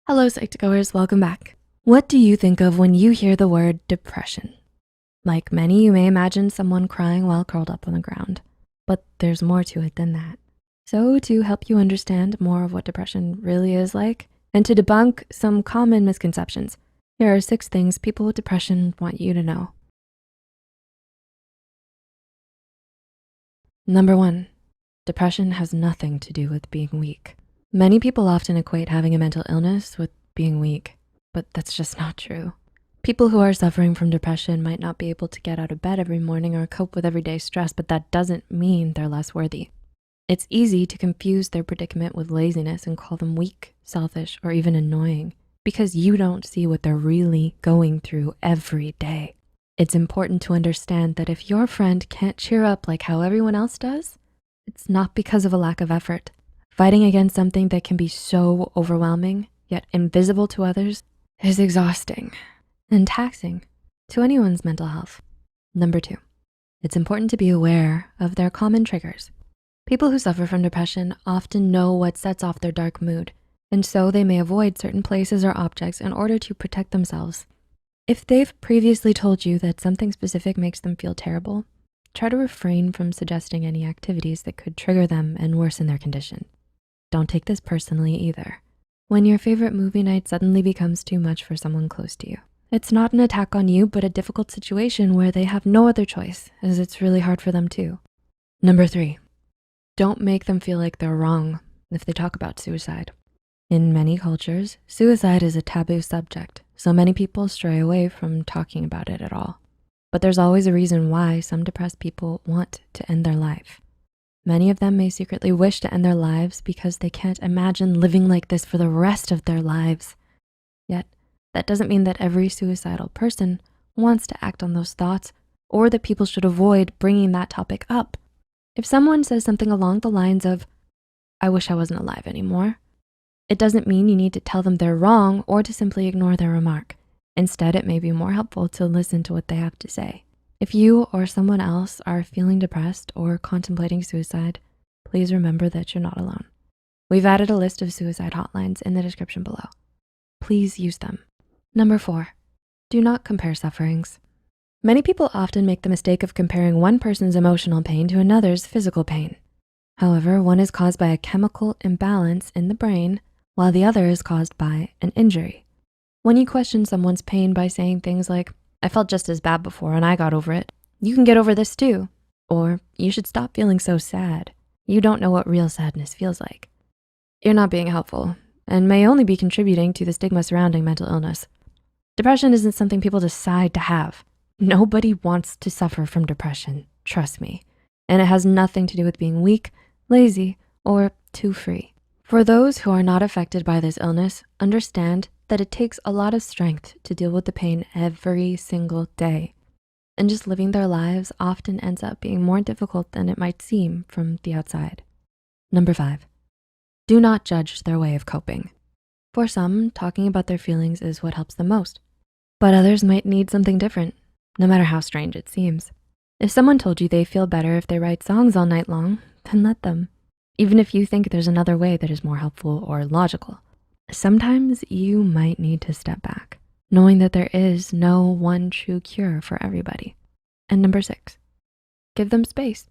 Hello, Psych2Goers, welcome back. What do you think of when you hear the word depression? Like many, you may imagine someone crying while curled up on the ground, but there's more to it than that. So to help you understand more of what depression really is like, and to debunk some common misconceptions, here are 6 things people with depression want you to know. Number 1, depression has nothing to do with being weak. Many people often equate having a mental illness with being weak, but that's just not true. People who are suffering from depression might not be able to get out of bed every morning or cope with everyday stress, but that doesn't mean they're less worthy. It's easy to confuse their predicament with laziness and call them weak, selfish, or even annoying because you don't see what they're really going through every day. It's important to understand that if your friend can't cheer up like how everyone else does, it's not because of a lack of effort. Fighting against something that can be so overwhelming, yet invisible to others, is exhausting and taxing to anyone's mental health. Number 2, it's important to be aware of their common triggers. People who suffer from depression often know what sets off their dark mood, and so they may avoid certain places or objects in order to protect themselves. If they've previously told you that something specific makes them feel terrible, try to refrain from suggesting any activities that could trigger them and worsen their condition. Don't take this personally either. When your favorite movie night suddenly becomes too much for someone close to you, it's not an attack on you, but a difficult situation where they have no other choice, as it's really hard for them too. Number 3, don't make them feel like they're wrong if they talk about suicide. In many cultures, suicide is a taboo subject, so many people stray away from talking about it at all. But there's always a reason why some depressed people want to end their life. Many of them may secretly wish to end their lives because they can't imagine living like this for the rest of their lives. Yet, that doesn't mean that every suicidal person wants to act on those thoughts or that people should avoid bringing that topic up. If someone says something along the lines of, "I wish I wasn't alive anymore," it doesn't mean you need to tell them they're wrong or to simply ignore their remark. Instead, it may be more helpful to listen to what they have to say. If you or someone else are feeling depressed or contemplating suicide, please remember that you're not alone. We've added a list of suicide hotlines in the description below. Please use them. Number 4, do not compare sufferings. Many people often make the mistake of comparing one person's emotional pain to another's physical pain. However, one is caused by a chemical imbalance in the brain, while the other is caused by an injury. When you question someone's pain by saying things like, "I felt just as bad before and I got over it. You can get over this too." Or, "You should stop feeling so sad. You don't know what real sadness feels like." You're not being helpful and may only be contributing to the stigma surrounding mental illness. Depression isn't something people decide to have. Nobody wants to suffer from depression, trust me. And it has nothing to do with being weak, lazy, or too free. For those who are not affected by this illness, understand that it takes a lot of strength to deal with the pain every single day. And just living their lives often ends up being more difficult than it might seem from the outside. Number 5, do not judge their way of coping. For some, talking about their feelings is what helps them most, but others might need something different, no matter how strange it seems. If someone told you they feel better if they write songs all night long, then let them, even if you think there's another way that is more helpful or logical. Sometimes you might need to step back, knowing that there is no one true cure for everybody. And number 6, give them space.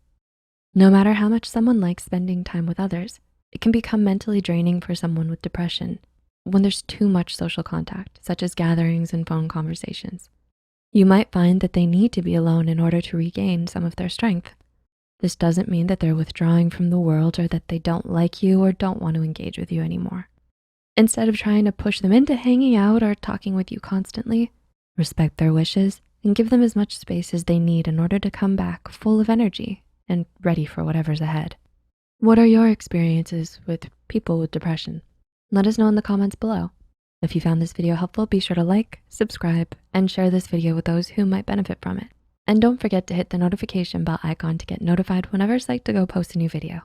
No matter how much someone likes spending time with others, it can become mentally draining for someone with depression when there's too much social contact, such as gatherings and phone conversations. You might find that they need to be alone in order to regain some of their strength. This doesn't mean that they're withdrawing from the world or that they don't like you or don't want to engage with you anymore. Instead of trying to push them into hanging out or talking with you constantly, respect their wishes and give them as much space as they need in order to come back full of energy and ready for whatever's ahead. What are your experiences with people with depression? Let us know in the comments below. If you found this video helpful, be sure to like, subscribe, and share this video with those who might benefit from it. And don't forget to hit the notification bell icon to get notified whenever Psych2Go posts a new video.